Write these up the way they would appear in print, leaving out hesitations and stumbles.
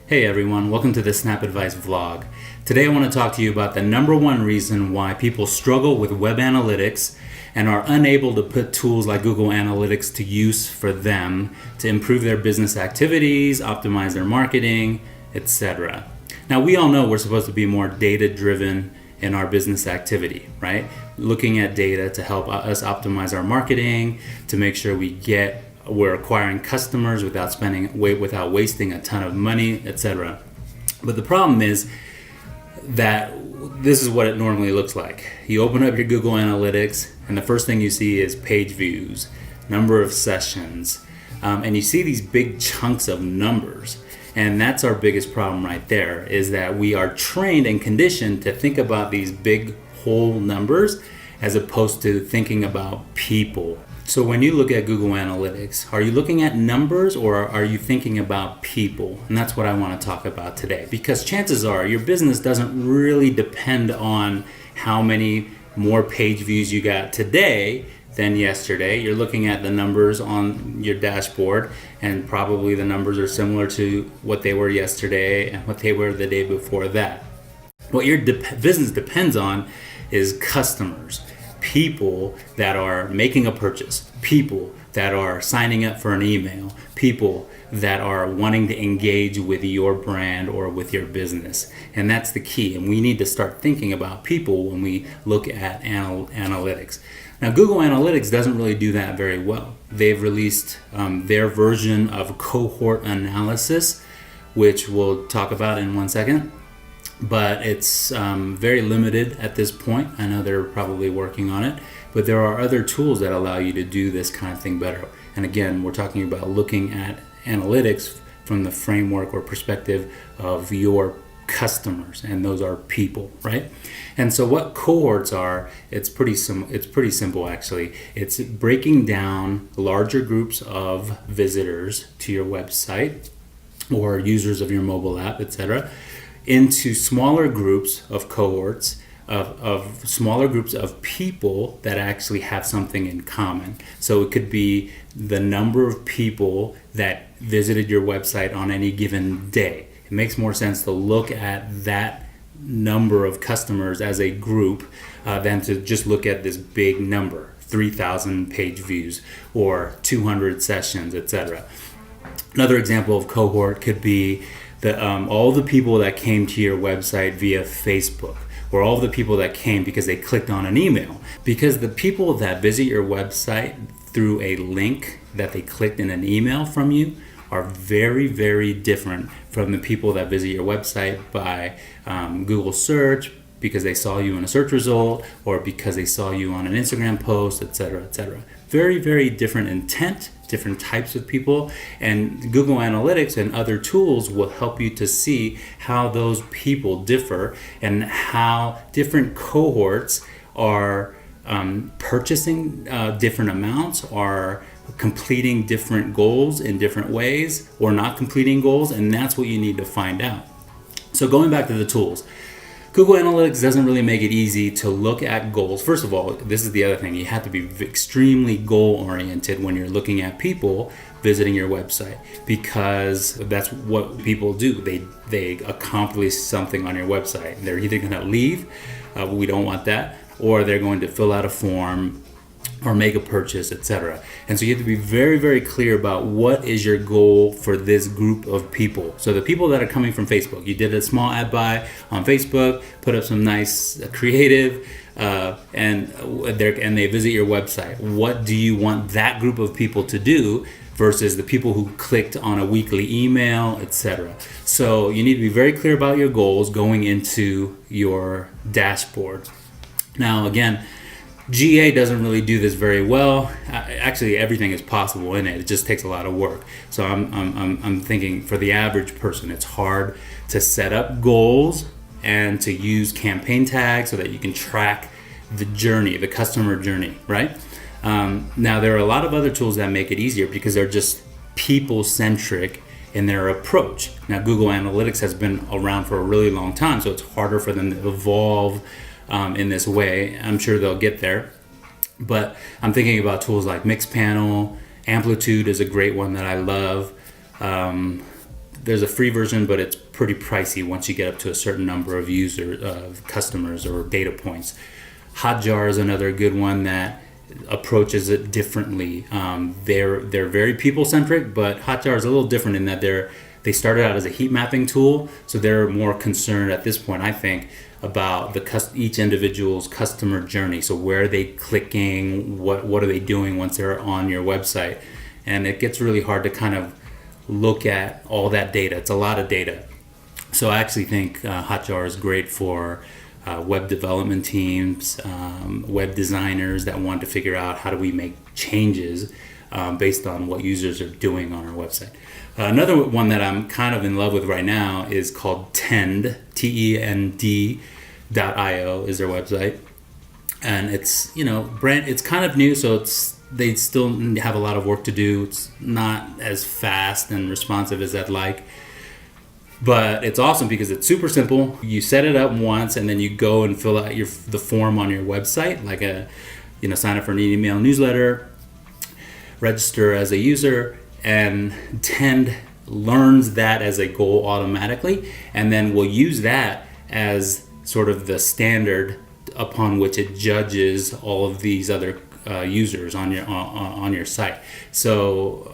Hey everyone, welcome to the Snap Advice vlog. Today I want to talk to you about the number one reason why people struggle with web analytics and are unable to put tools like Google Analytics to use for them to improve their business activities, optimize their marketing, etc. Now we all know we're supposed to be more data driven in our business activity, right? Looking at data to help us optimize our marketing, to make sure we're acquiring customers without wasting a ton of money, etc. But the problem is that this is what it normally looks like. You open up your Google Analytics, and the first thing you see is page views, number of sessions, and you see these big chunks of numbers. And that's our biggest problem right there, is that we are trained and conditioned to think about these big whole numbers as opposed to thinking about people. So when you look at Google Analytics, are you looking at numbers or are you thinking about people? And that's what I want to talk about today, because chances are your business doesn't really depend on how many more page views you got today than yesterday. You're looking at the numbers on your dashboard, and probably the numbers are similar to what they were yesterday and what they were the day before that. What your business depends on is customers, people that are making a purchase, people that are signing up for an email, people that are wanting to engage with your brand or with your business. And that's the key. And we need to start thinking about people when we look at analytics. Now, Google Analytics doesn't really do that very well. They've released their version of cohort analysis, which we'll talk about in 1 second. But it's very limited at this point. I know they're probably working on it, but there are other tools that allow you to do this kind of thing better. And again, we're talking about looking at analytics from the framework or perspective of your customers, and those are people, right? And so what cohorts are, it's pretty simple actually. It's breaking down larger groups of visitors to your website or users of your mobile app, etc., into smaller groups of cohorts of smaller groups of people that actually have something in common. So it could be the number of people that visited your website on any given day. It makes more sense to look at that number of customers as a group than to just look at this big number, 3,000 page views or 200 sessions, etc. Another example of cohort could be all the people that came to your website via Facebook, or all the people that came because they clicked on an email. Because the people that visit your website through a link that they clicked in an email from you are very, very different from the people that visit your website by Google search, because they saw you in a search result, or because they saw you on an Instagram post, etc., etc. Very, very different intent, different types of people, and Google Analytics and other tools will help you to see how those people differ and how different cohorts are purchasing different amounts, are completing different goals in different ways, or not completing goals, and that's what you need to find out. So going back to the tools, Google Analytics doesn't really make it easy to look at goals. First of all, this is the other thing. You have to be extremely goal-oriented when you're looking at people visiting your website, because that's what people do. They accomplish something on your website. They're either going to leave, we don't want that, or they're going to fill out a form or make a purchase, etc. And so you have to be very, very clear about what is your goal for this group of people. So the people that are coming from Facebook, you did a small ad buy on Facebook, put up some nice creative, and they visit your website. What do you want that group of people to do versus the people who clicked on a weekly email, etc. So you need to be very clear about your goals going into your dashboard. Now, again, GA doesn't really do this very well. Actually, everything is possible in it. It just takes a lot of work. So I'm thinking for the average person, it's hard to set up goals and to use campaign tags so that you can track the journey, the customer journey, right? Now, there are a lot of other tools that make it easier because they're just people-centric in their approach. Now, Google Analytics has been around for a really long time, so it's harder for them to evolve in this way. I'm sure they'll get there, but I'm thinking about tools like Mixpanel. Amplitude is a great one that I love. there's a free version, but it's pretty pricey once you get up to a certain number of customers or data points. Hotjar is another good one that approaches it differently. They're very people centric, but Hotjar is a little different in that they started out as a heat mapping tool, so they're more concerned at this point, I think, about each individual's customer journey. So where are they clicking? What are they doing once they're on your website? And it gets really hard to kind of look at all that data. It's a lot of data. So I actually think Hotjar is great for web development teams, web designers that want to figure out how do we make changes based on what users are doing on our website. Another one that I'm kind of in love with right now is called Tend, TEND.io is their website. And it's, it's kind of new, so they still have a lot of work to do. It's not as fast and responsive as I'd like. But it's awesome because it's super simple. You set it up once and then you go and fill out the form on your website, like sign up for an email newsletter, register as a user, and Tend learns that as a goal automatically, and then we'll use that as sort of the standard upon which it judges all of these other users on your site. So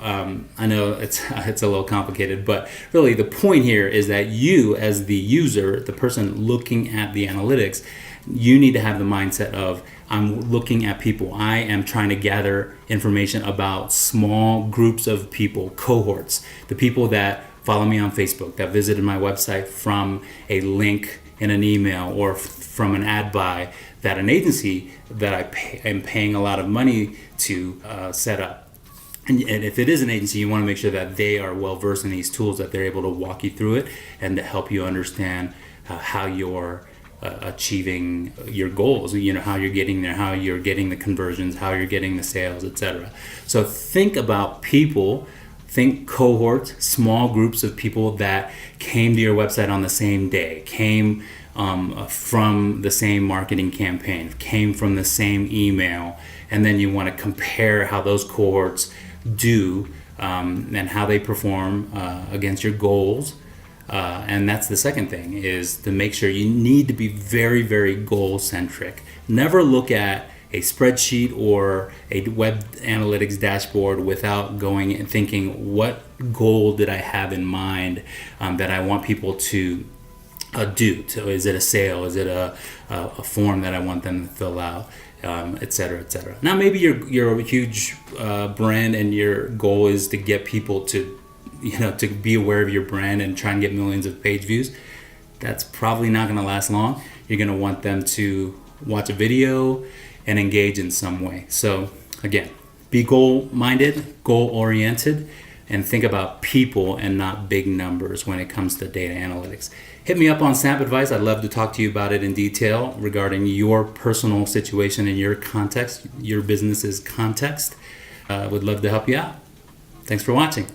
I know it's a little complicated, but really the point here is that you, as the user, the person looking at the analytics, you need to have the mindset of, I'm looking at people. I am trying to gather information about small groups of people, cohorts, the people that follow me on Facebook, that visited my website from a link in an email or from an ad buy that an agency that I am paying a lot of money to set up. And if it is an agency, you want to make sure that they are well versed in these tools, that they're able to walk you through it and to help you understand how you're achieving your goals, how you're getting there, how you're getting the conversions, how you're getting the sales, etc. So think about people, think cohorts, small groups of people that came to your website on the same day, came from the same marketing campaign, came from the same email, and then you want to compare how those cohorts do and how they perform against your goals. And that's the second thing, is to make sure you need to be very, very goal-centric. Never look at a spreadsheet or a web analytics dashboard without going and thinking, what goal did I have in mind that I want people to do? So is it a sale? Is it a form that I want them to fill out? Et cetera, et cetera. Now, maybe you're a huge brand and your goal is to get people to be aware of your brand and try and get millions of page views. That's probably not going to last long. You're going to want them to watch a video and engage in some way. So again, be goal-minded, goal-oriented, and think about people and not big numbers when it comes to data analytics. Hit me up on Snap Advice. I'd love to talk to you about it in detail regarding your personal situation and your context, your business's context. Would love to help you out. Thanks for watching.